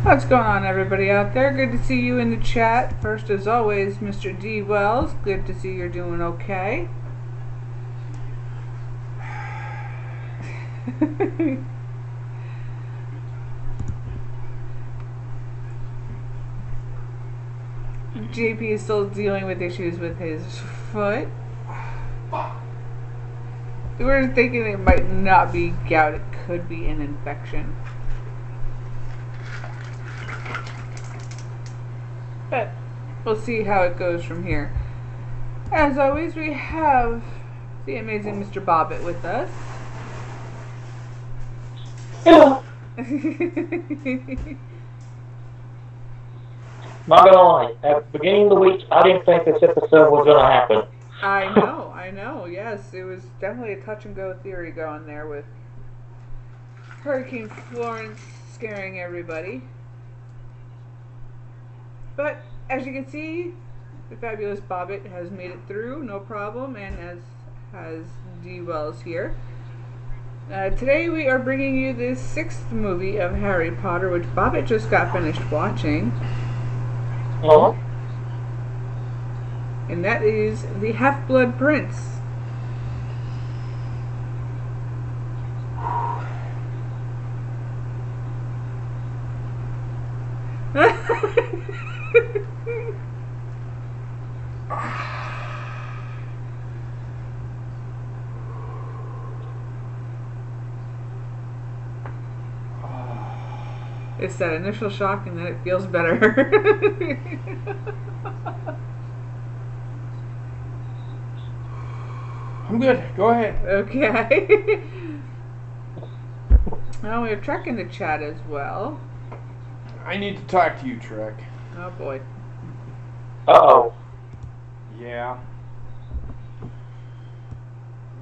What's going on, everybody out there? Good to see you in the chat. First, as always, Mr. D. Wells. Good to see you're doing okay. JP is still dealing with issues with his foot. We're thinking it might not be gout. It could be an infection. But we'll see how it goes from here. As always, we have the amazing Mr. Bobbitt with us. Hello. Not gonna lie, at the beginning of the week, I didn't think this episode was gonna happen. I know, yes. It was definitely a touch and go theory going there with Hurricane Florence scaring everybody. But, as you can see, the fabulous Bobbitt has made it through, no problem, and as has D. Wells here. Today we are bringing you the 6th movie of Harry Potter, which Bobbitt just got finished watching. Uh-huh. And that is The Half-Blood Prince. It's that initial shock and then it feels better. I'm good. Go ahead. Okay. Well, we have Trek in the chat as well. I need to talk to you, Trek. Oh boy. Uh-oh. Yeah.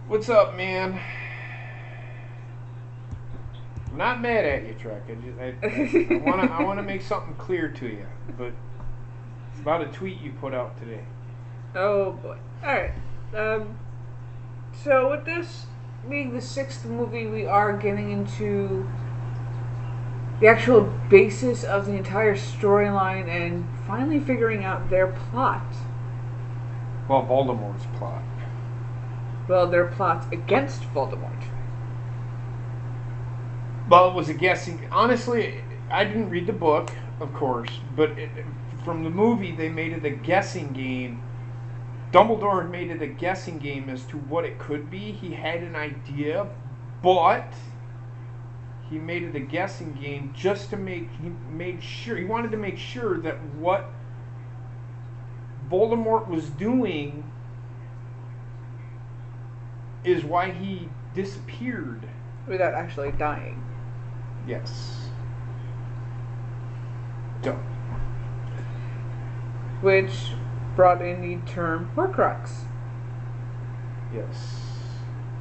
What's up, man? I'm not mad at you, Trek. I want to make something clear to you, but it's about a tweet you put out today. Oh boy. Alright. So with this being the 6th movie, we are getting into the actual basis of the entire storyline and finally figuring out their plot. Well, Voldemort's plot. Well, their plots against Voldemort. Well, it was a guessing. Honestly, I didn't read the book, of course, but from the movie, they made it a guessing game. Dumbledore made it a guessing game as to what it could be. He had an idea, but he made it a guessing game just to he wanted to make sure that what Voldemort was doing is why he disappeared. Without actually dying. Yes. Dumb. Which brought in the term Horcrux. Yes.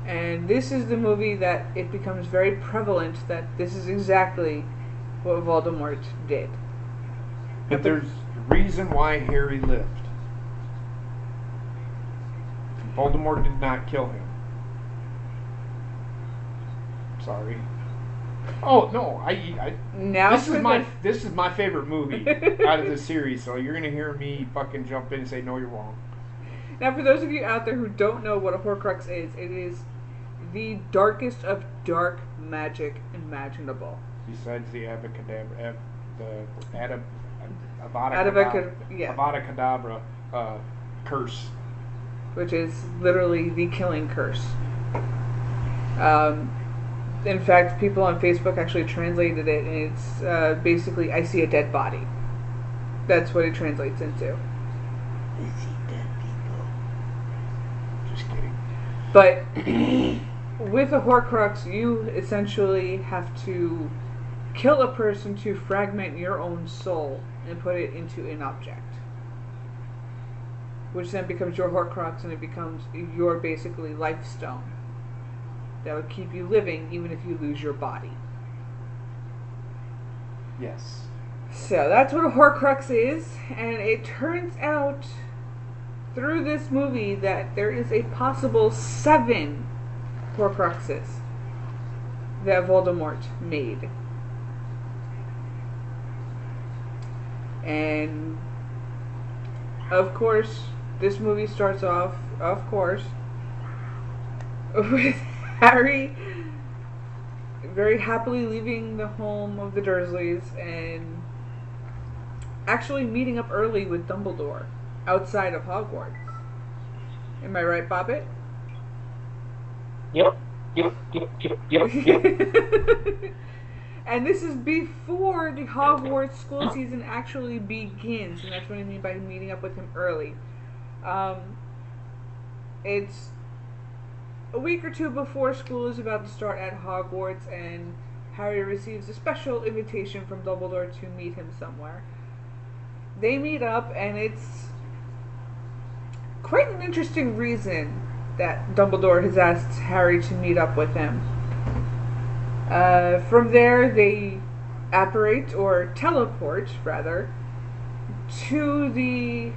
And this is the movie that it becomes very prevalent that this is exactly what Voldemort did. But there's a reason why Harry lived. Voldemort did not kill him. Sorry. Oh no! Now this is my favorite movie out of the series. So you're gonna hear me fucking jump in and say no, you're wrong. Now, for those of you out there who don't know what a Horcrux is, it is the darkest of dark magic imaginable. Besides the Avada Kedavra curse, which is literally the killing curse. In fact, people on Facebook actually translated it, and it's basically, I see a dead body. That's what it translates into. I see dead people. Just kidding. But with a Horcrux, you essentially have to kill a person to fragment your own soul and put it into an object. Which then becomes your Horcrux, and it becomes your basically life stone. That would keep you living even if you lose your body. Yes. So that's what a Horcrux is, and it turns out through this movie that there is a possible 7 Horcruxes that Voldemort made. And of course, this movie starts off, of course, with Harry very happily leaving the home of the Dursleys and actually meeting up early with Dumbledore outside of Hogwarts. Am I right, Bobbitt? Yep. And this is before the Hogwarts school season actually begins, and that's what I mean by meeting up with him early. It's a week or two before school is about to start at Hogwarts, and Harry receives a special invitation from Dumbledore to meet him somewhere. They meet up, and it's quite an interesting reason that Dumbledore has asked Harry to meet up with him. From there, they apparate, or teleport, rather, to the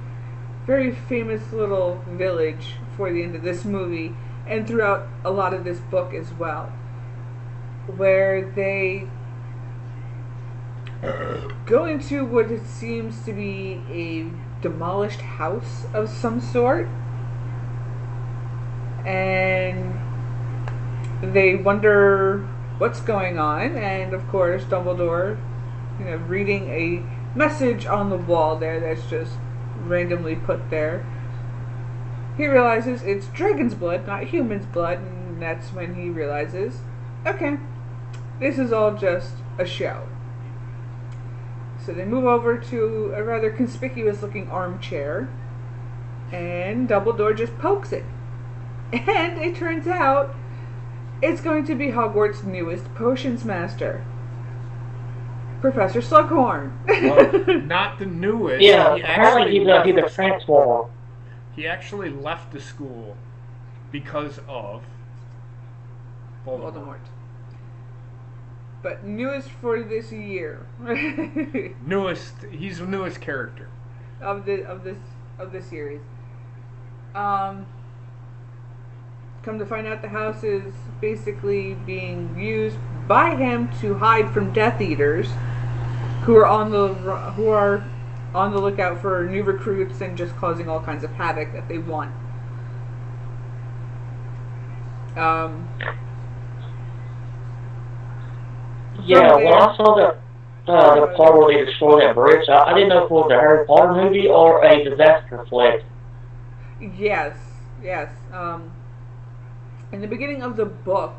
very famous little village for the end of this movie, and throughout a lot of this book as well, where they go into what it seems to be a demolished house of some sort, and they wonder what's going on. And of course, Dumbledore, reading a message on the wall there that's just randomly put there, he realizes it's dragon's blood, not human's blood, and that's when he realizes, okay, this is all just a show. So they move over to a rather conspicuous looking armchair, and Dumbledore just pokes it. And it turns out it's going to be Hogwarts' newest potions master, Professor Slughorn. Well, not the newest. Yeah, apparently he's a transformer. He actually left the school because of Voldemort. But newest for this year. He's the newest character of this series. Come to find out, the house is basically being used by him to hide from Death Eaters, who are on the lookout for new recruits and just causing all kinds of havoc that they want. Yeah, when I saw the part where they destroyed that bridge, I didn't know if it was a Harry Potter movie or a disaster flick. Yes. In the beginning of the book,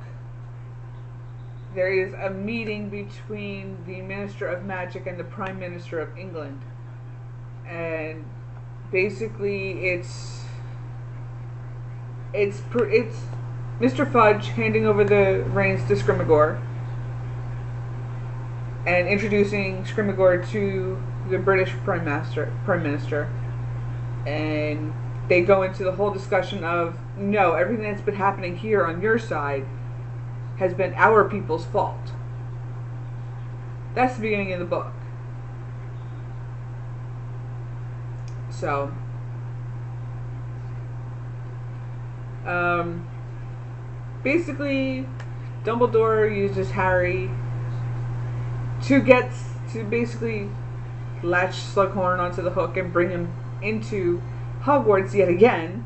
there is a meeting between the Minister of Magic and the Prime Minister of England. And basically it's Mr. Fudge handing over the reins to Scrimgeour and introducing Scrimgeour to the British Prime Minister. And they go into the whole discussion of, no, everything that's been happening here on your side has been our people's fault. That's the beginning of the book. So, basically, Dumbledore uses Harry to basically latch Slughorn onto the hook and bring him into Hogwarts yet again.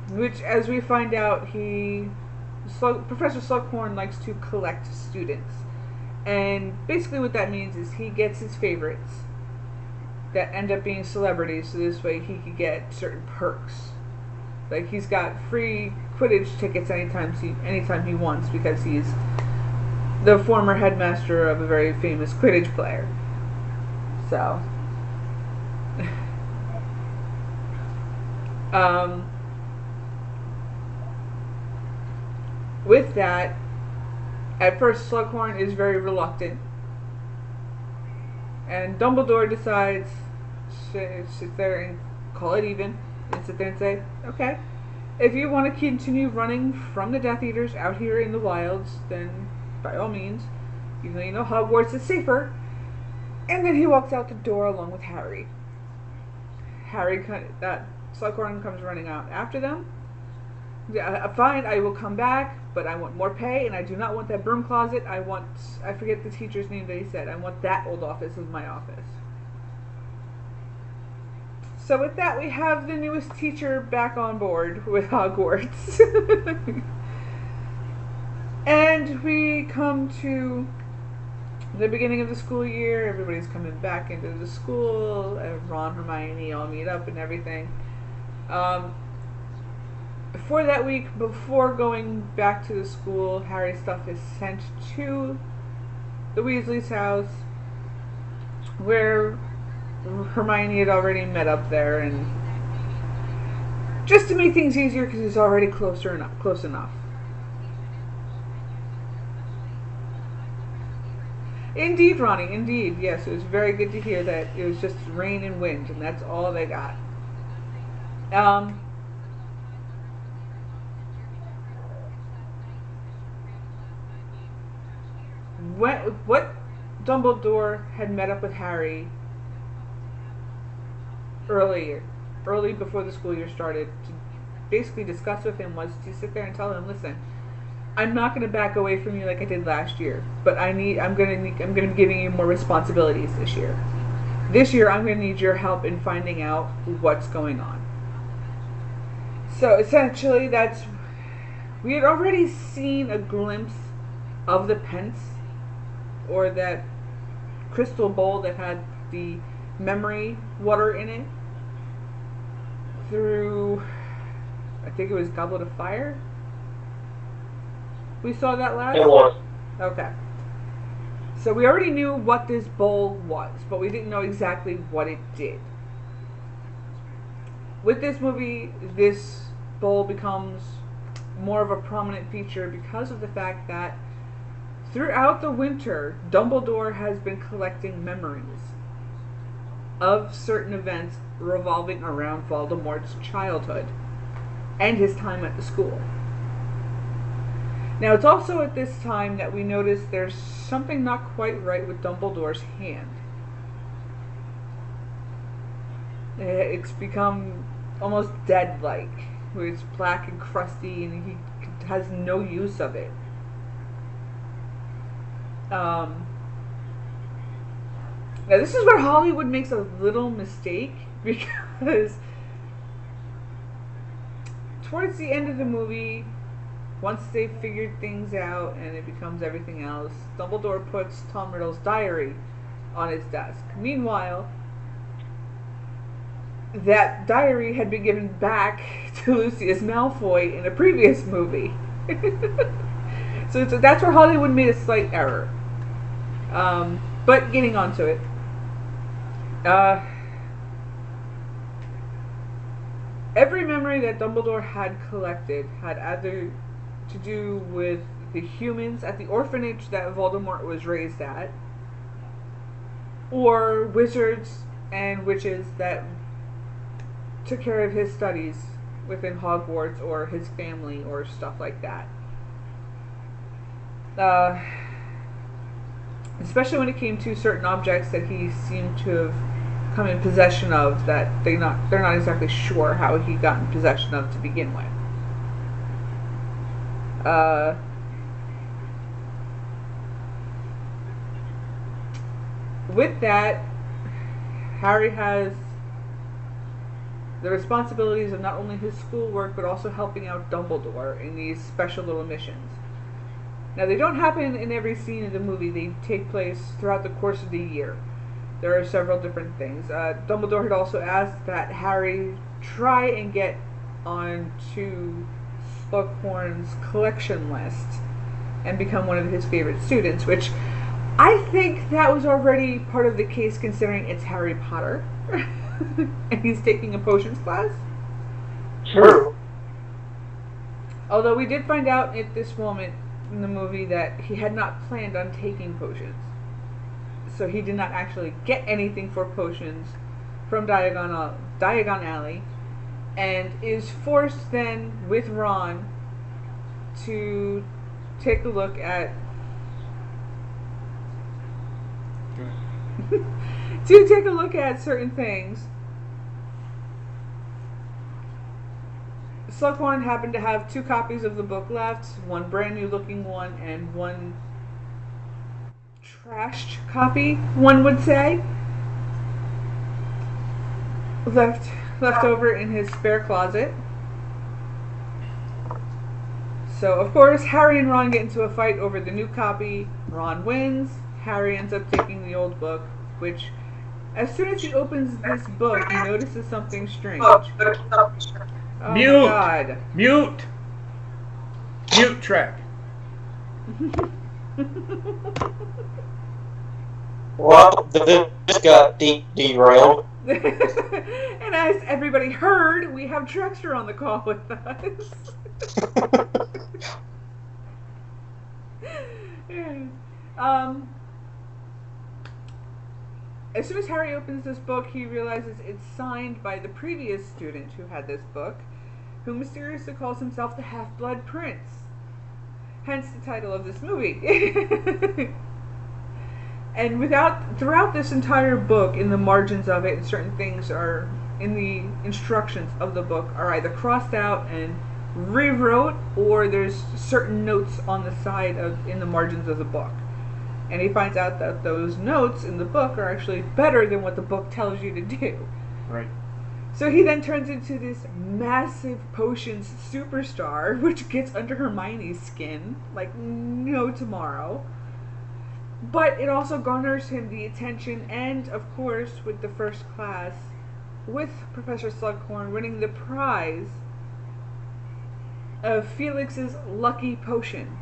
Which, as we find out, Professor Slughorn likes to collect students. And basically what that means is he gets his favorites that end up being celebrities, so this way he could get certain perks. Like, he's got free Quidditch tickets anytime he wants, because he's the former headmaster of a very famous Quidditch player. So, with that, at first Slughorn is very reluctant, and Dumbledore decides to sit there and call it even, and sit there and say, okay, if you want to continue running from the Death Eaters out here in the wilds, then by all means, even though you know Hogwarts is safer. And then he walks out the door along with Harry. Slughorn comes running out after them, Yeah, fine, I will come back, but I want more pay, and I do not want that broom closet. I forget the teacher's name that he said. I want that old office as my office. So with that, we have the newest teacher back on board with Hogwarts. And we come to the beginning of the school year. Everybody's coming back into the school. Ron, Hermione all meet up and everything. For that week, before going back to the school, Harry's stuff is sent to the Weasley's house, where Hermione had already met up there, and just to make things easier because he's already close enough. Indeed, Ronnie, indeed. Yes, it was very good to hear that it was just rain and wind, and that's all they got. What Dumbledore had met up with Harry early before the school year started to basically discuss with him was to sit there and tell him, listen, I'm not going to back away from you like I did last year, but I'm going to be giving you more responsibilities this year. This year, I'm going to need your help in finding out what's going on. So essentially, we had already seen a glimpse of the pence, or that crystal bowl that had the memory water in it, through, I think it was Goblet of Fire. We saw that last? It was. Okay. So we already knew what this bowl was, but we didn't know exactly what it did. With this movie, this bowl becomes more of a prominent feature because of the fact that throughout the winter, Dumbledore has been collecting memories of certain events revolving around Voldemort's childhood and his time at the school. Now, it's also at this time that we notice there's something not quite right with Dumbledore's hand. It's become almost dead-like, where it's black and crusty and he has no use of it. Now, this is where Hollywood makes a little mistake, because towards the end of the movie, once they've figured things out and it becomes everything else, Dumbledore puts Tom Riddle's diary on his desk. Meanwhile, that diary had been given back to Lucius Malfoy in a previous movie. So that's where Hollywood made a slight error. But getting onto it. Every memory that Dumbledore had collected had either to do with the humans at the orphanage that Voldemort was raised at, or wizards and witches that took care of his studies within Hogwarts, or his family, or stuff like that. Especially when it came to certain objects that he seemed to have come in possession of that they're not exactly sure how he got in possession of to begin with. With that, Harry has the responsibilities of not only his schoolwork but also helping out Dumbledore in these special little missions. Now, they don't happen in every scene of the movie. They take place throughout the course of the year. There are several different things. Dumbledore had also asked that Harry try and get onto Slughorn's collection list and become one of his favorite students, which I think that was already part of the case, considering it's Harry Potter and he's taking a potions class. True. Although we did find out at this moment in the movie that he had not planned on taking potions. So he did not actually get anything for potions from Diagon Alley, and is forced then with Ron to take a look at certain things Slughorn happened to have 2 copies of the book left, one brand new looking one and one trashed copy, one would say, left over in his spare closet. So, of course, Harry and Ron get into a fight over the new copy. Ron wins. Harry ends up taking the old book, which, as soon as he opens this book, he notices something strange. Oh, Mute! God. Mute! Mute track. Well, this got derailed. And as everybody heard, we have Drexter on the call with us. As soon as Harry opens this book, he realizes it's signed by the previous student who had this book, who mysteriously calls himself the Half-Blood Prince. Hence the title of this movie. And throughout this entire book, in the margins of it, certain things are in the instructions of the book are either crossed out and rewrote, or there's certain notes on the side in the margins of the book. And he finds out that those notes in the book are actually better than what the book tells you to do. Right. So he then turns into this massive potions superstar, which gets under Hermione's skin like no tomorrow. But it also garners him the attention and, of course, with the first class, with Professor Slughorn winning the prize of Felix's Lucky Potion,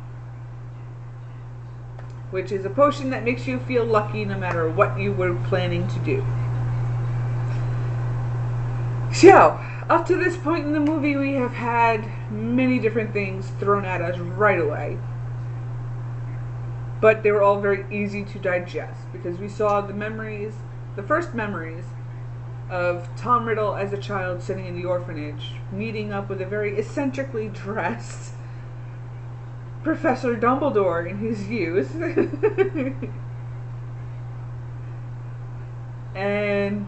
which is a potion that makes you feel lucky no matter what you were planning to do. So, up to this point in the movie, we have had many different things thrown at us right away. But they were all very easy to digest, because we saw the first memories of Tom Riddle as a child sitting in the orphanage, meeting up with a very eccentrically dressed Professor Dumbledore in his youth. And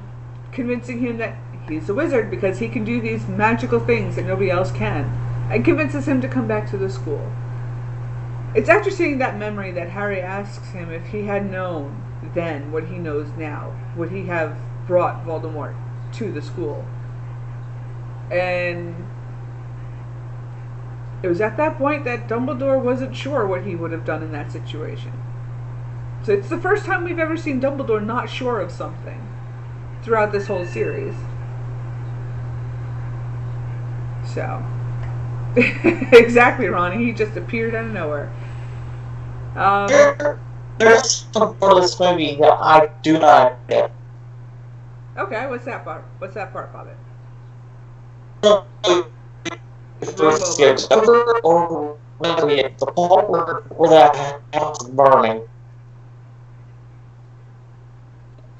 convincing him that he's a wizard because he can do these magical things that nobody else can. And convinces him to come back to the school. It's after seeing that memory that Harry asks him if he had known then what he knows now, would he have brought Voldemort to the school? And it was at that point that Dumbledore wasn't sure what he would have done in that situation. So it's the first time we've ever seen Dumbledore not sure of something throughout this whole series. So, exactly, Ronnie. He just appeared out of nowhere. There's some part of this movie that I do not get. Okay, what's that part? What's that part, Bobbitt? If it's over or the part where that house is burning.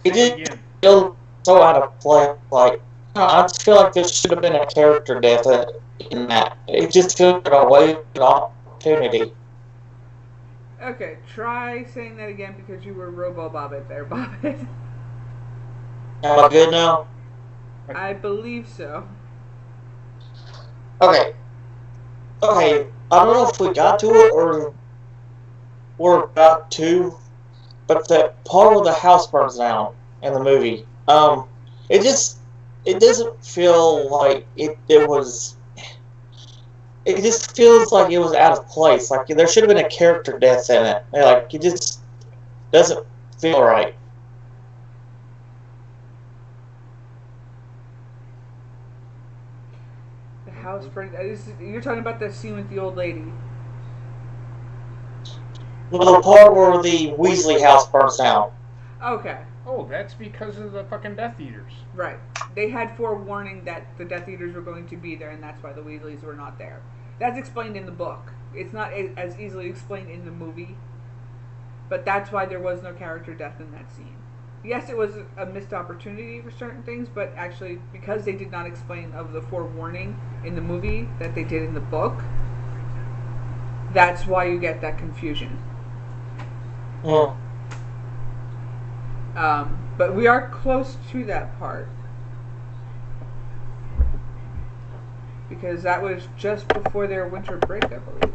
It just feels so out of place. Like, I just feel like there should have been a character death in that. It just feels like a wasted opportunity. Okay, try saying that again because you were Robo-Bobbitt there, Bobbitt. Am I good now? I believe so. Okay. Okay, I don't know if we got to it or we're about to, but the part where the house burns down in the movie, it doesn't feel like it was. It just feels like it was out of place. Like there should have been a character death in it. Like it just doesn't feel right. The house burned. You're talking about that scene with the old lady. The part where the Weasley house burns down. Okay. Oh, that's because of the fucking Death Eaters. Right. They had forewarning that the Death Eaters were going to be there, and that's why the Weasleys were not there. That's explained in the book. It's not as easily explained in the movie, but that's why there was no character death in that scene. Yes, it was a missed opportunity for certain things, but actually, because they did not explain of the forewarning in the movie that they did in the book, that's why you get that confusion. Yeah. But we are close to that part. because that was just before their winter break, I believe.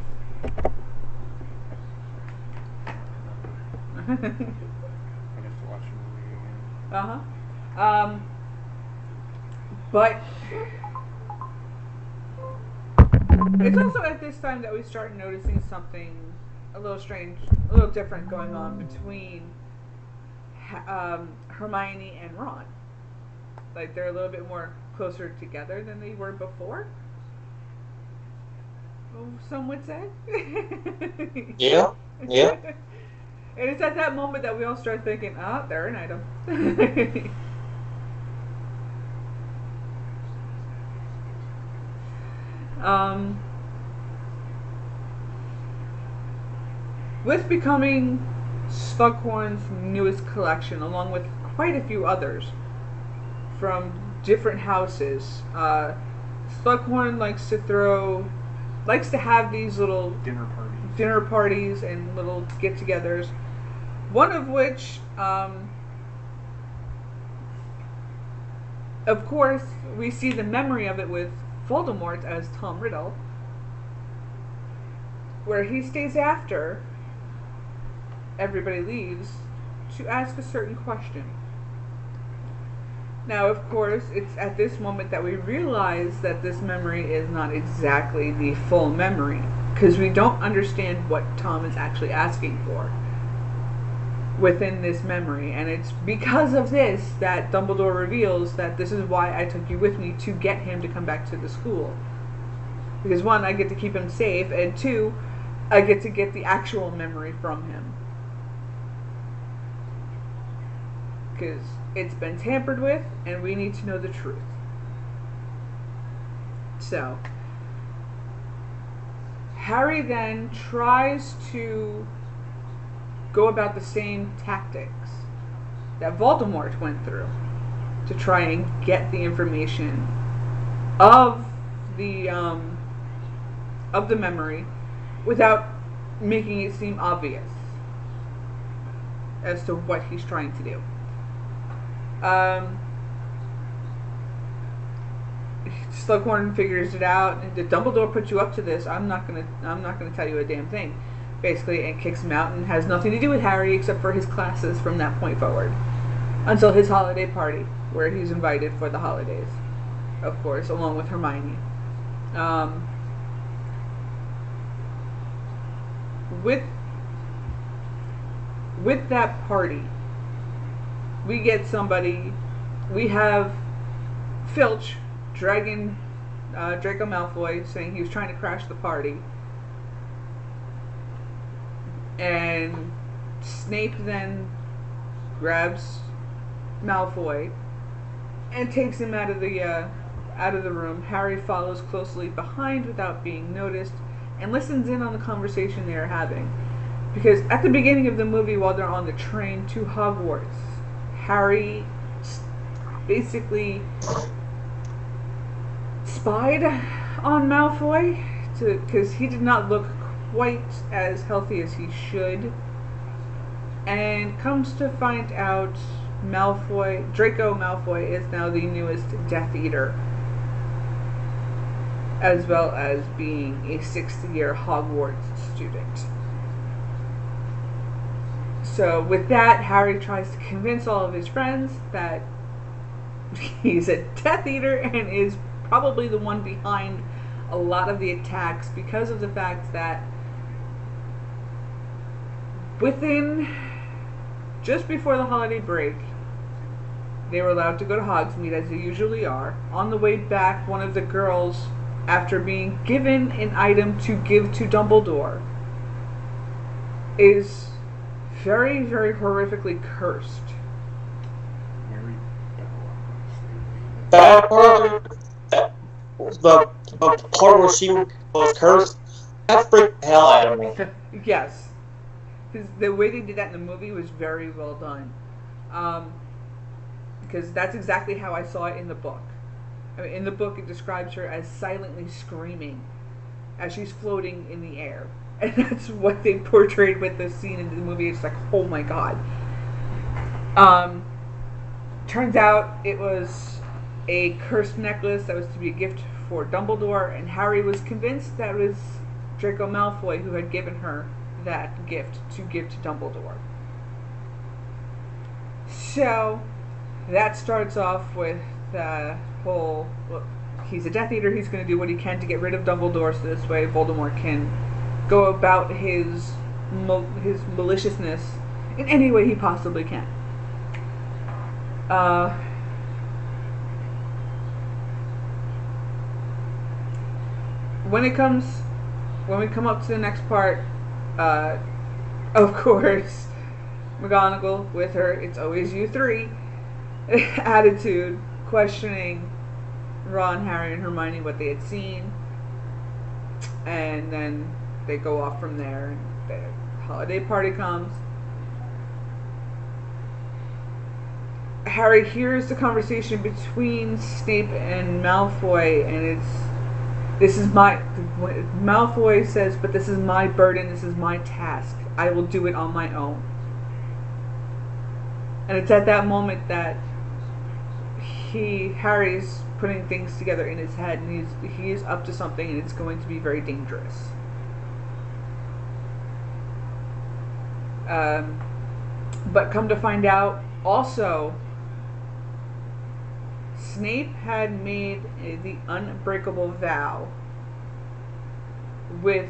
I'd have to watch the movie again. But it's also at this time that we start noticing something a little strange, a little different going on between Hermione and Ron. Like, they're a little bit more closer together than they were before. Well, some would say. Yeah. Yeah. And it's at that moment that we all start thinking, oh, they're an item. With becoming Slughorn's newest collection, along with quite a few others from different houses, Slughorn likes to have these little dinner parties and little get-togethers. One of which, of course, we see the memory of it with Voldemort as Tom Riddle, where he stays after everybody leaves to ask a certain question. Now, of course, it's at this moment that we realize that this memory is not exactly the full memory, because we don't understand what Tom is actually asking for within this memory. And it's because of this that Dumbledore reveals that this is why I took you with me, to get him to come back to the school. Because one, I get to keep him safe, and two, I get to get the actual memory from him. Because it's been tampered with, and we need to know the truth. So, Harry then tries to go about the same tactics that Voldemort went through to try and get the information of the memory without making it seem obvious as to what he's trying to do. Slughorn figures it out. Did Dumbledore put you up to this? I'm not gonna tell you a damn thing. Basically, and kicks him out and has nothing to do with Harry except for his classes from that point forward, until his holiday party, where he's invited for the holidays, of course, along with Hermione. With that party, we get somebody. We have Filch dragging Draco Malfoy, saying he was trying to crash the party. And Snape then grabs Malfoy and takes him out of the room. Harry follows closely behind without being noticed and listens in on the conversation they are having. Because at the beginning of the movie, while they're on the train to Hogwarts, Harry basically spied on Malfoy because he did not look quite as healthy as he should, and comes to find out Draco Malfoy is now the newest Death Eater, as well as being a 6th-year Hogwarts student. So with that, Harry tries to convince all of his friends that he's a Death Eater and is probably the one behind a lot of the attacks, because of the fact that just before the holiday break, they were allowed to go to Hogsmeade, as they usually are. On the way back, one of the girls, after being given an item to give to Dumbledore, is very, very horrifically cursed. That part, the part where she was cursed, that freaked the hell out of me. Yes. Because the way they did that in the movie was very well done. Because that's exactly how I saw it in the book. I mean, in the book, it describes her as silently screaming as she's floating in the air. And that's what they portrayed with the scene in the movie. It's like, oh my god. Turns out it was a cursed necklace that was to be a gift for Dumbledore, and Harry was convinced that it was Draco Malfoy who had given her that gift to give to Dumbledore. So that starts off with the whole, well, he's a Death Eater, he's going to do what he can to get rid of Dumbledore so this way Voldemort can go about his maliciousness in any way he possibly can. When we come up to the next part, of course, McGonagall with her "it's always you three" attitude, questioning Ron, Harry, and Hermione what they had seen, and then they go off from there. And the holiday party comes. Harry hears the conversation between Snape and Malfoy, and Malfoy says, "But this is my burden, this is my task. I will do it on my own." And it's at that moment that Harry's putting things together in his head, and he is up to something, and it's going to be very dangerous. But come to find out, also, Snape had made the unbreakable vow with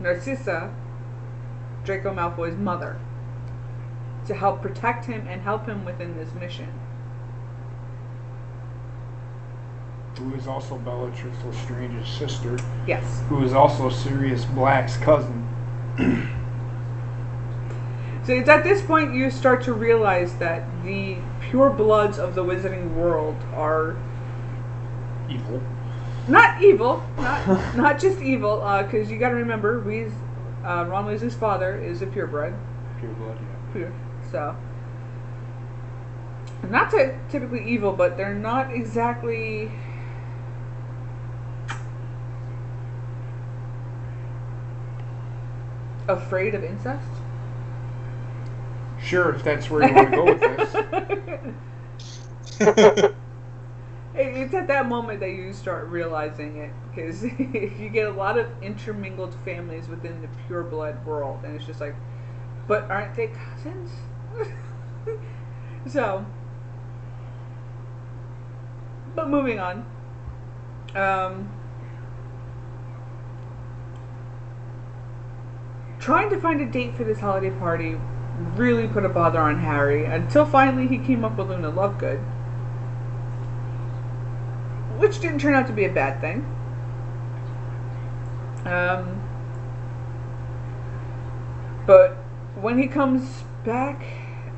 Narcissa, Draco Malfoy's mother, to help protect him and help him within this mission. Who is also Bellatrix Lestrange's sister. Yes. Who is also Sirius Black's cousin. So it's at this point you start to realize that the pure bloods of the wizarding world are evil. Not evil, not just evil, because you got to remember, Ron Weasley's father is a purebred. Pure blood, yeah. Pure. So, not typically evil, but they're not exactly afraid of incest. Sure, if that's where you want to go with this. It's at that moment that you start realizing it, because you get a lot of intermingled families within the pureblood world, and it's just like, but aren't they cousins? So, but moving on. Trying to find a date for this holiday party really put a bother on Harry, until finally he came up with Luna Lovegood, which didn't turn out to be a bad thing. But when he comes back,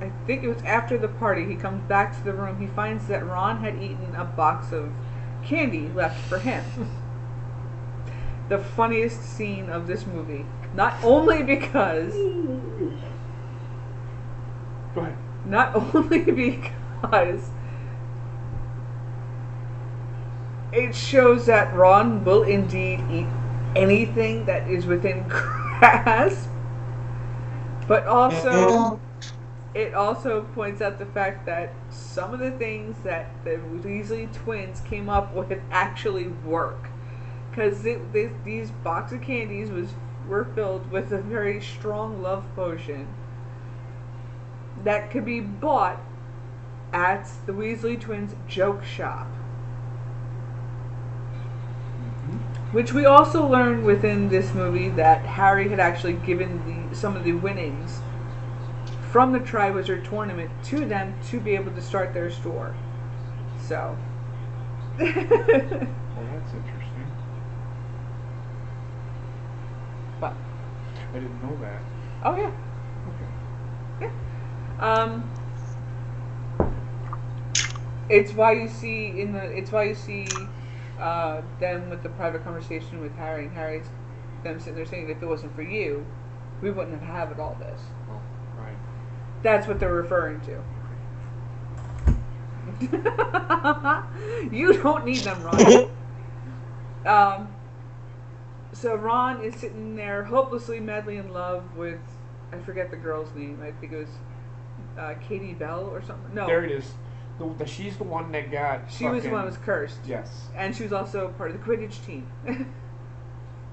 I think it was after the party, he comes back to the room, he finds that Ron had eaten a box of candy left for him. The funniest scene of this movie. Not only because... Go ahead. Not only because it shows that Ron will indeed eat anything that is within grasp, but also it also points out the fact that some of the things that the Weasley twins came up with actually work, because these box of candies were filled with a very strong love potion that could be bought at the Weasley twins' joke shop. Which we also learned within this movie that Harry had actually given some of the winnings from the Triwizard Tournament to them to be able to start their store. So. Well, that's interesting. What? I didn't know that. Oh, yeah. Okay. Yeah. It's why you see them with the private conversation with Harry, and Harry's them sitting there saying, if it wasn't for you, we wouldn't have had all this. Oh, right. That's what they're referring to. You don't need them, Ron. So Ron is sitting there hopelessly, madly in love with, I forget the girl's name. I think it was Katie Bell or something. No. There it is. She's the one that got. She was the one who was cursed. Yes. And she was also part of the Quidditch team.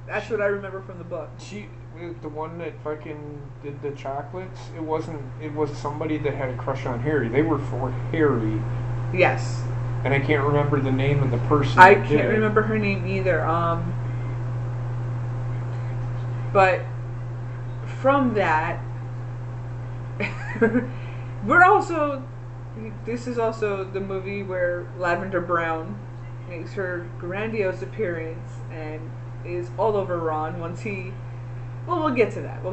That's what I remember from the book. The one that fucking did the chocolates. It wasn't. It was somebody that had a crush on Harry. They were for Harry. Yes. And I can't remember the name of the person. I can't remember her name either. But from that, this is also the movie where Lavender Brown makes her grandiose appearance and is all over Ron once he. Well, we'll get to that.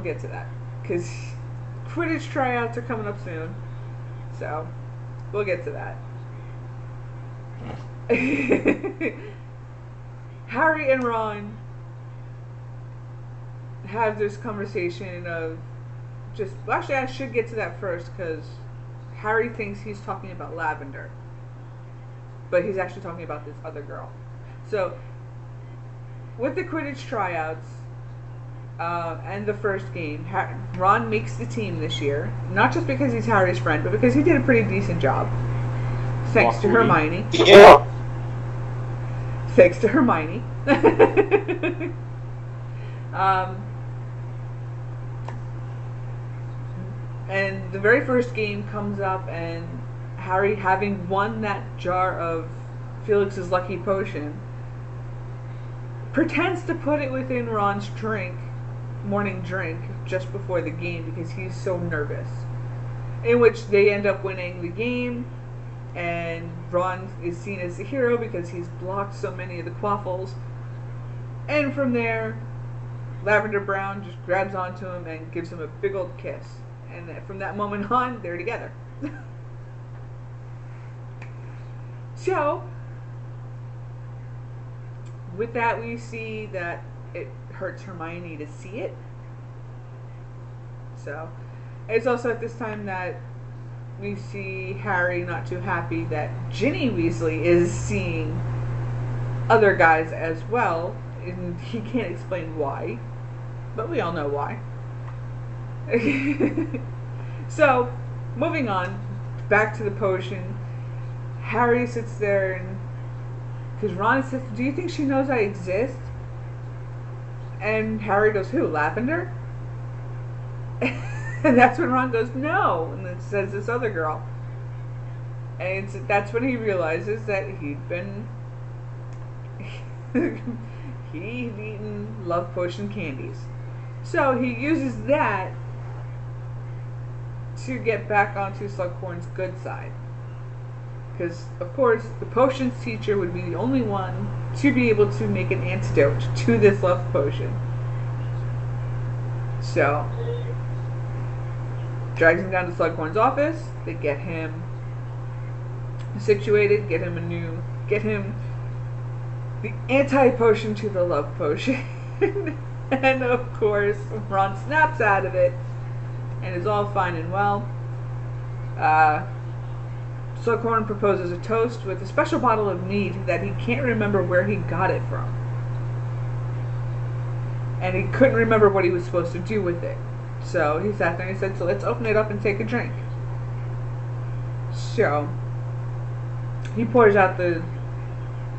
Because Quidditch tryouts are coming up soon. So, we'll get to that. Harry and Ron have this conversation of actually I should get to that first because Harry thinks he's talking about Lavender, but he's actually talking about this other girl. So with the Quidditch tryouts and the first game, Ron makes the team this year, not just because he's Harry's friend, but because he did a pretty decent job, thanks to Hermione. Yeah. Thanks to Hermione. And the very first game comes up, and Harry, having won that jar of Felix's lucky potion, pretends to put it within Ron's morning drink, just before the game because he's so nervous. In which they end up winning the game, and Ron is seen as the hero because he's blocked so many of the quaffles. And from there, Lavender Brown just grabs onto him and gives him a big old kiss. And from that moment on, they're together. So, with that, we see that it hurts Hermione to see it. So, it's also at this time that we see Harry not too happy that Ginny Weasley is seeing other guys as well, and he can't explain why, but we all know why. So, moving on, back to the potion. Harry sits there and, because Ron says, "Do you think she knows I exist?" And Harry goes, "Who, Lavender?" And that's when Ron goes, "No," and it says this other girl. And that's when he realizes that he'd eaten love potion candies. So he uses that to get back onto Slughorn's good side. Because, of course, the potions teacher would be the only one to be able to make an antidote to this love potion. So, drags him down to Slughorn's office. They get him situated, get him the anti-potion to the love potion. And, of course, Ron snaps out of it and is all fine and well. Slughorn proposes a toast with a special bottle of mead that he can't remember where he got it from. And he couldn't remember what he was supposed to do with it. So he sat there and he said, "So let's open it up and take a drink." So he pours out the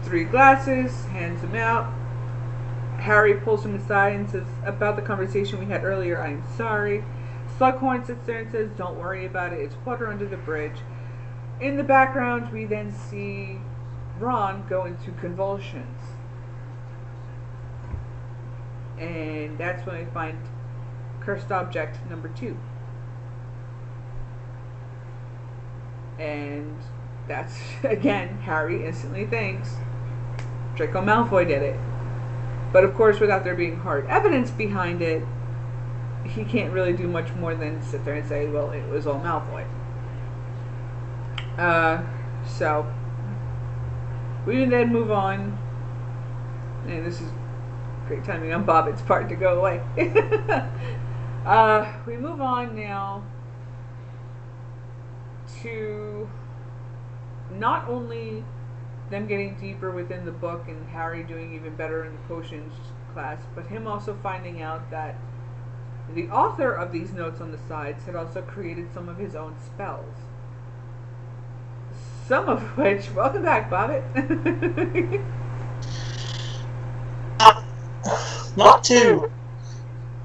3 glasses, hands them out. Harry pulls him aside and says, "About the conversation we had earlier, I'm sorry." Slughorn sits there and says, "Don't worry about it. It's water under the bridge." In the background, we then see Ron go into convulsions. And that's when we find cursed object number 2. And that's, again, Harry instantly thinks Draco Malfoy did it. But of course, without there being hard evidence behind it, he can't really do much more than sit there and say, well, it was all Malfoy. So we then move on, and this is great timing on Bobbitt's part to go away. We move on now to not only them getting deeper within the book and Harry doing even better in the potions class, but him also finding out that the author of these notes on the sides had also created some of his own spells. Some of which, welcome back, Bobbitt. Not to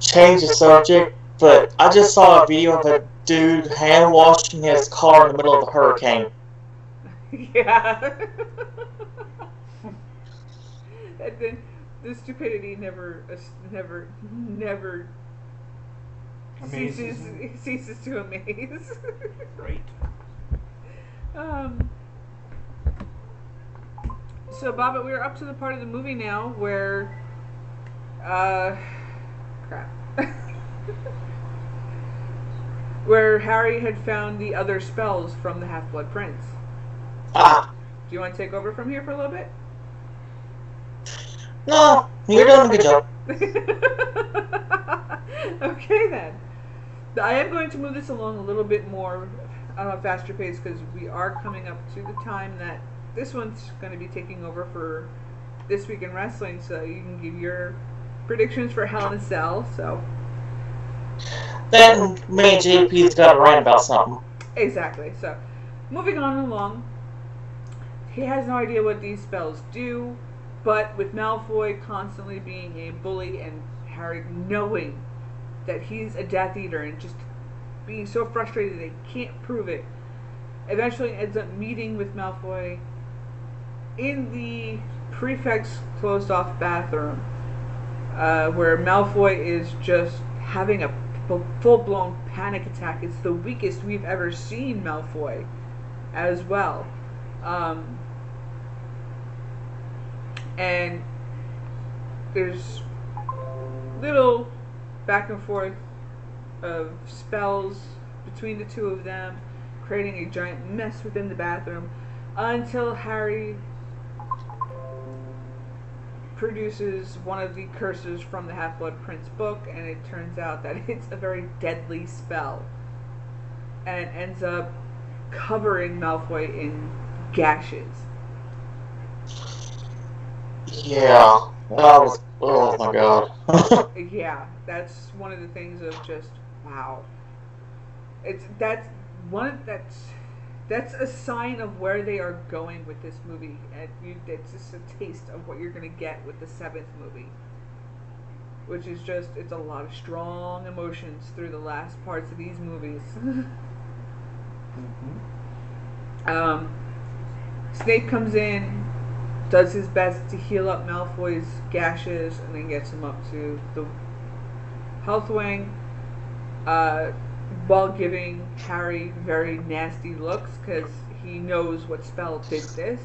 change the subject, but I just saw a video of a dude hand washing his car in the middle of a hurricane. Yeah. And then the stupidity never ceases to amaze. Right. So Bobbitt, we're up to the part of the movie now where crap. Where Harry had found the other spells from the Half-Blood Prince. Ah. Do you want to take over from here for a little bit? No, you're doing a good job. Okay then. I am going to move this along a little bit more on a faster pace because we are coming up to the time that this one's going to be taking over for This Week in Wrestling, so you can give your predictions for Hell in a Cell. So Then me and JP's got to rant about something. exactly. So moving on along, he has no idea what these spells do, but with Malfoy constantly being a bully and Harry knowing that he's a Death Eater and just being so frustrated they can't prove it, eventually ends up meeting with Malfoy in the prefect's closed-off bathroom, where Malfoy is just having a full-blown panic attack. It's the weakest we've ever seen Malfoy as well. And there's little back and forth of spells between the two of them, creating a giant mess within the bathroom, until Harry produces one of the curses from the Half-Blood Prince book, and it turns out that it's a very deadly spell, and ends up covering Malfoy in gashes. Yeah, that was. Oh my god. Yeah, that's one of the things of just wow. That's a sign of where they are going with this movie, and it's just a taste of what you're gonna get with the 7th movie, which is just it's a lot of strong emotions through the last parts of these movies. Mm-hmm. Snape comes in, does his best to heal up Malfoy's gashes, and then gets him up to the health wing, while giving Harry very nasty looks because he knows what spell did this,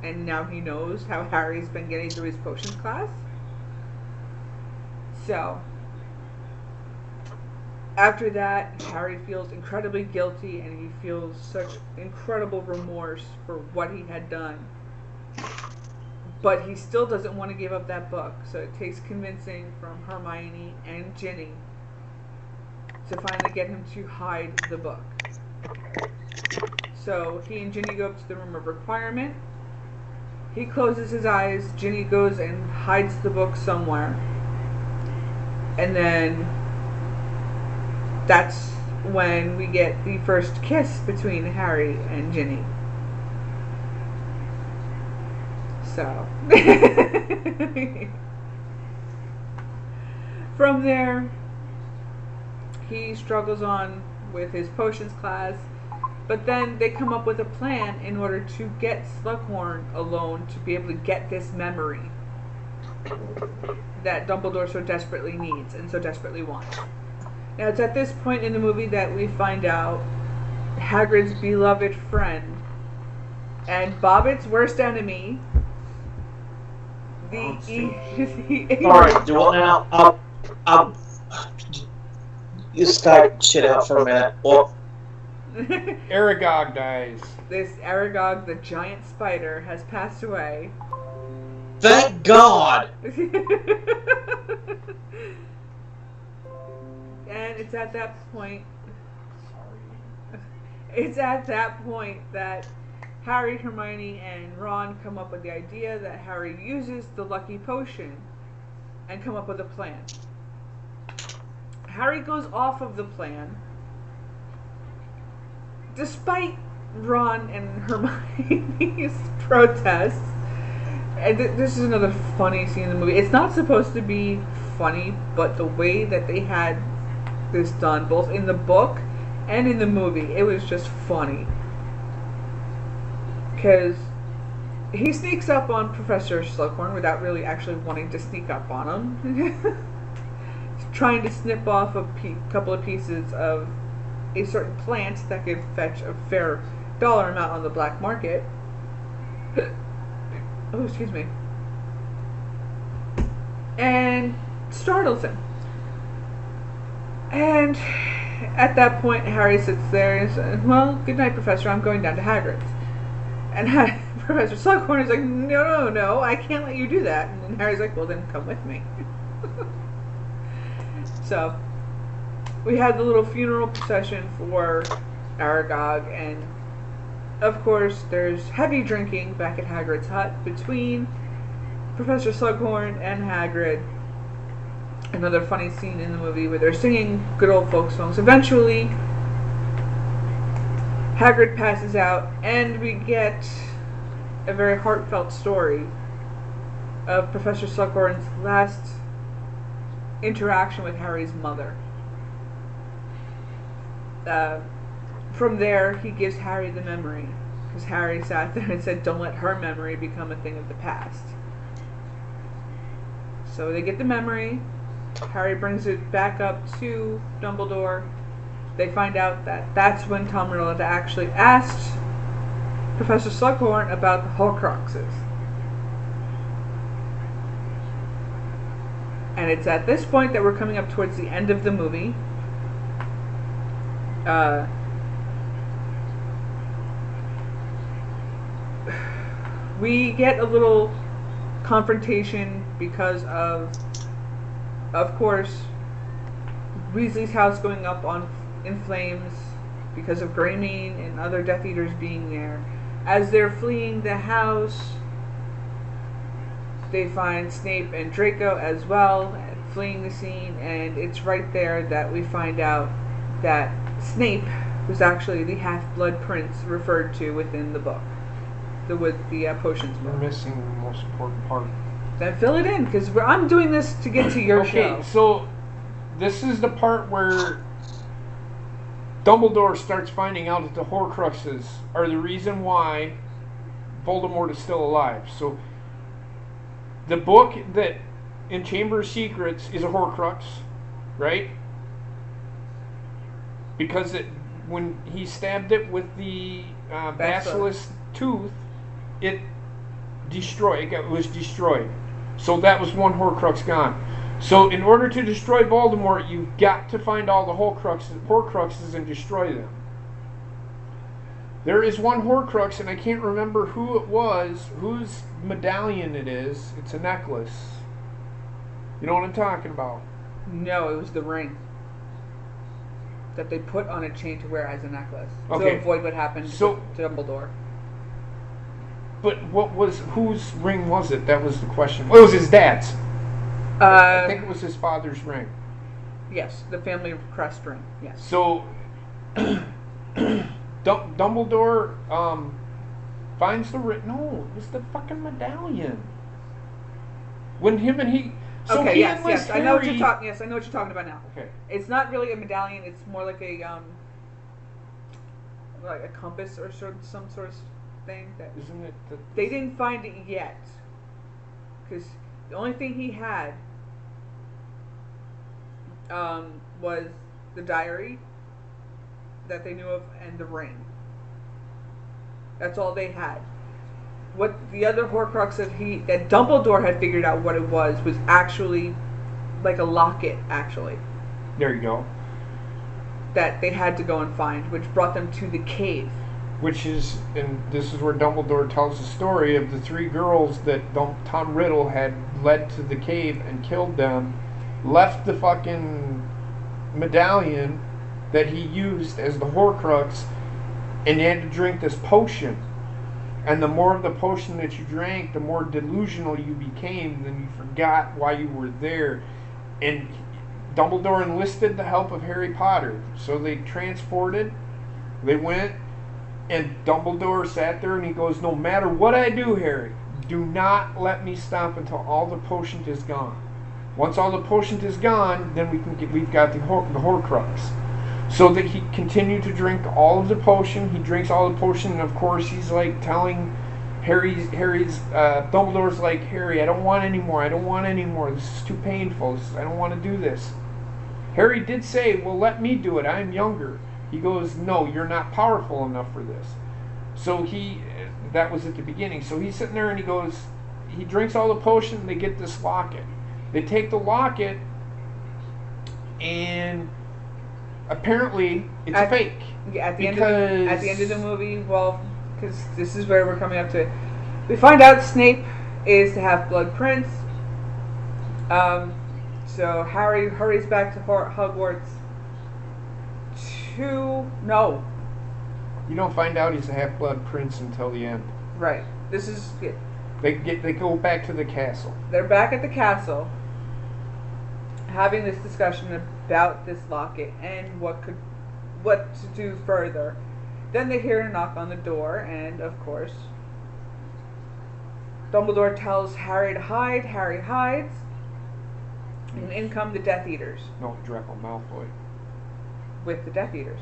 and now he knows how Harry's been getting through his potions class. So after that, Harry feels incredibly guilty, and he feels such incredible remorse for what he had done. But he still doesn't want to give up that book, so it takes convincing from Hermione and Ginny to finally get him to hide the book. So he and Ginny go up to the room of requirement. He closes his eyes, Ginny goes and hides the book somewhere. And then that's when we get the first kiss between Harry and Ginny. So from there, he struggles on with his potions class, but then they come up with a plan in order to get Slughorn alone to be able to get this memory that Dumbledore so desperately needs and so desperately wants. Now, it's at this point in the movie that we find out Hagrid's beloved friend and Bobbitt's worst enemy, Alright, do you want now? You Skype shit out for a minute. Well, Aragog dies. This Aragog, the giant spider, has passed away. thank God! And it's at that point. It's at that point that Harry, Hermione, and Ron come up with the idea that Harry uses the lucky potion and come up with a plan. Harry goes off of the plan, despite Ron and Hermione's protests. And this is another funny scene in the movie. It's not supposed to be funny, but the way that they had this done, both in the book and in the movie, it was just funny. Because he sneaks up on Professor Slughorn without really actually wanting to sneak up on him. Trying to snip off a couple of pieces of a certain plant that could fetch a fair dollar amount on the black market. Oh, excuse me. And startles him. And at that point, Harry sits there and says, well, good night, Professor. I'm going down to Hagrid's. And Professor Slughorn is like, no, I can't let you do that. And Harry's like, well, then come with me. So, we had the little funeral procession for Aragog, and of course, there's heavy drinking back at Hagrid's hut between Professor Slughorn and Hagrid. Another funny scene in the movie where they're singing good old folk songs. Eventually, Hagrid passes out, and we get a very heartfelt story of Professor Slughorn's last interaction with Harry's mother. From there, he gives Harry the memory, because Harry sat there and said, don't let her memory become a thing of the past. So they get the memory. Harry brings it back up to Dumbledore. They find out that that's when Tom Riddle had actually asked Professor Slughorn about the Horcruxes. And it's at this point that we're coming up towards the end of the movie. We get a little confrontation because of course, Weasley's house going up in flames because of Greymane and other Death Eaters being there. As they're fleeing the house, they find Snape and Draco as well, fleeing the scene, and it's right there that we find out that Snape was actually the Half-Blood Prince referred to within the book. With the potions book. You're missing the most important part. Then fill it in, because I'm doing this to get to your show. Okay, so this is the part where Dumbledore starts finding out that the Horcruxes are the reason why Voldemort is still alive. So the book that in Chamber of Secrets is a Horcrux, right? Because when he stabbed it with the basilisk tooth, it was destroyed. So that was one Horcrux gone. So in order to destroy Voldemort, you've got to find all the Horcruxes and destroy them. There is one Horcrux, and I can't remember who it was, whose medallion it is. It's a necklace. You know what I'm talking about? No, it was the ring that they put on a chain to wear as a necklace to avoid what happened to Dumbledore. But whose ring was it? That was the question. Well, it was his dad's. I think it was his father's ring. Yes, the family crest ring. Yes. So Dumbledore finds the ring. No, it was the fucking medallion. When him and he. So okay. he Yes. Harry, I know what you're talking. Yes, I know what you're talking about now. Okay. It's not really a medallion. It's more like a like a compass or some sort of thing that. Isn't it? They didn't find it yet, because the only thing he had was the diary that they knew of and the ring. That's all they had. What the other Horcrux that Dumbledore had figured out what it was actually like a locket, actually. There you go. That they had to go and find, which brought them to the cave. Which is, and this is where Dumbledore tells the story of the three girls that Tom Riddle had led to the cave and killed them, left the fucking medallion that he used as the Horcrux, and they had to drink this potion. And the more of the potion that you drank, the more delusional you became, then you forgot why you were there. And Dumbledore enlisted the help of Harry Potter. So they went, And Dumbledore sat there and he goes, "No matter what I do, Harry, do not let me stop until all the potion is gone. Once all the potion is gone, then we've got the Horcrux." So that he continued to drink all of the potion. He drinks all the potion, and of course he's like telling Dumbledore's like, "Harry, I don't want any more. I don't want any more. This is too painful. I don't want to do this." Harry did say, "Well, let me do it. I'm younger." He goes, "No, you're not powerful enough for this." So that was at the beginning. So he's sitting there and he drinks all the potion, and they get this locket. They take the locket, and apparently it's a fake. Yeah, at the end of the movie, well, because this is where we're coming up to it, we find out Snape is the Half-Blood Prince. So Harry hurries back to Hogwarts No. You don't find out he's a Half-Blood Prince until the end. Right. This is... Yeah. They go back to the castle. They're back at the castle, having this discussion about this locket and what to do further. Then they hear a knock on the door, and of course, Dumbledore tells Harry to hide. Harry hides, and in come the Death Eaters. No, Draco Malfoy. With the Death Eaters.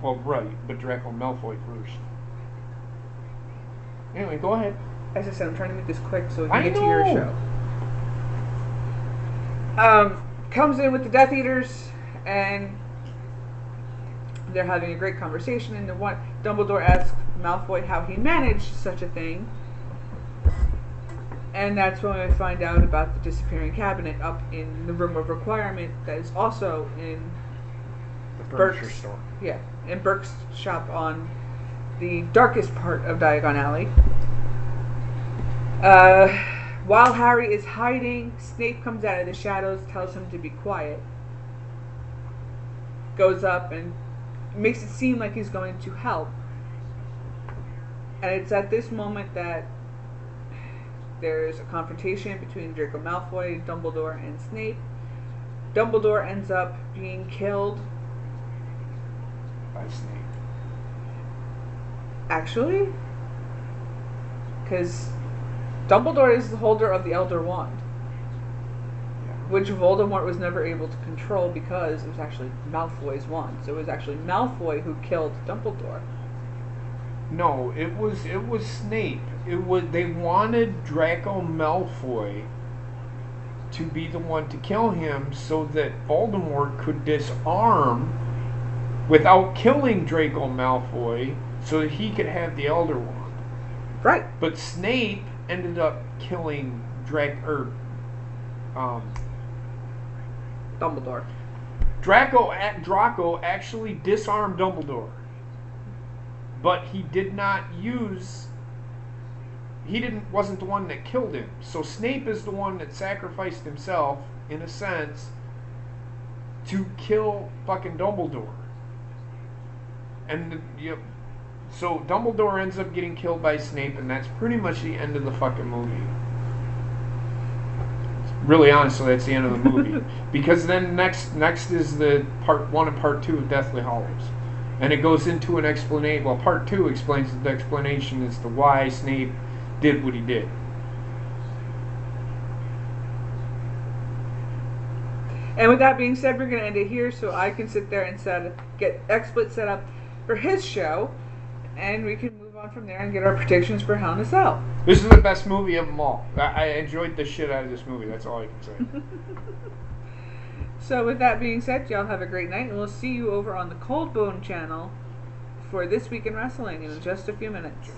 Well, right, but Draco Malfoy first. Anyway, go ahead. As I said, I'm trying to make this quick so we can get to your show. Comes in with the Death Eaters, and they're having a great conversation. And Dumbledore asks Malfoy how he managed such a thing, and that's when we find out about the disappearing cabinet up in the Room of Requirement that is also in the furniture store. Yeah, in Burke's shop on the darkest part of Diagon Alley. While Harry is hiding, Snape comes out of the shadows, tells him to be quiet, goes up and makes it seem like he's going to help. And it's at this moment that there's a confrontation between Draco Malfoy, Dumbledore, and Snape. Dumbledore ends up being killed. By Snape. Actually? Because Dumbledore is the holder of the Elder Wand, which Voldemort was never able to control because it was actually Malfoy's wand. So it was actually Malfoy who killed Dumbledore. No, it was Snape. They wanted Draco Malfoy to be the one to kill him so that Voldemort could disarm without killing Draco Malfoy so that he could have the Elder Wand. Right. But Snape ended up killing Dumbledore. Draco actually disarmed Dumbledore, but he did not use. Wasn't the one that killed him. So Snape is the one that sacrificed himself, in a sense, to kill fucking Dumbledore. And so Dumbledore ends up getting killed by Snape, and that's pretty much the end of the fucking movie. Really, honestly, that's the end of the movie. Because then next is the part 1 and part 2 of Deathly Hallows. And it goes into an explanation. Well, part 2 explains the explanation as to why Snape did what he did. And with that being said, we're going to end it here so I can sit there and get XSplit set up for his show. And we can move on from there and get our predictions for Hell in a Cell. This is the best movie of them all. I enjoyed the shit out of this movie. That's all I can say. So with that being said, y'all have a great night. And we'll see you over on the Cold Bone channel for This Week in Wrestling in just a few minutes.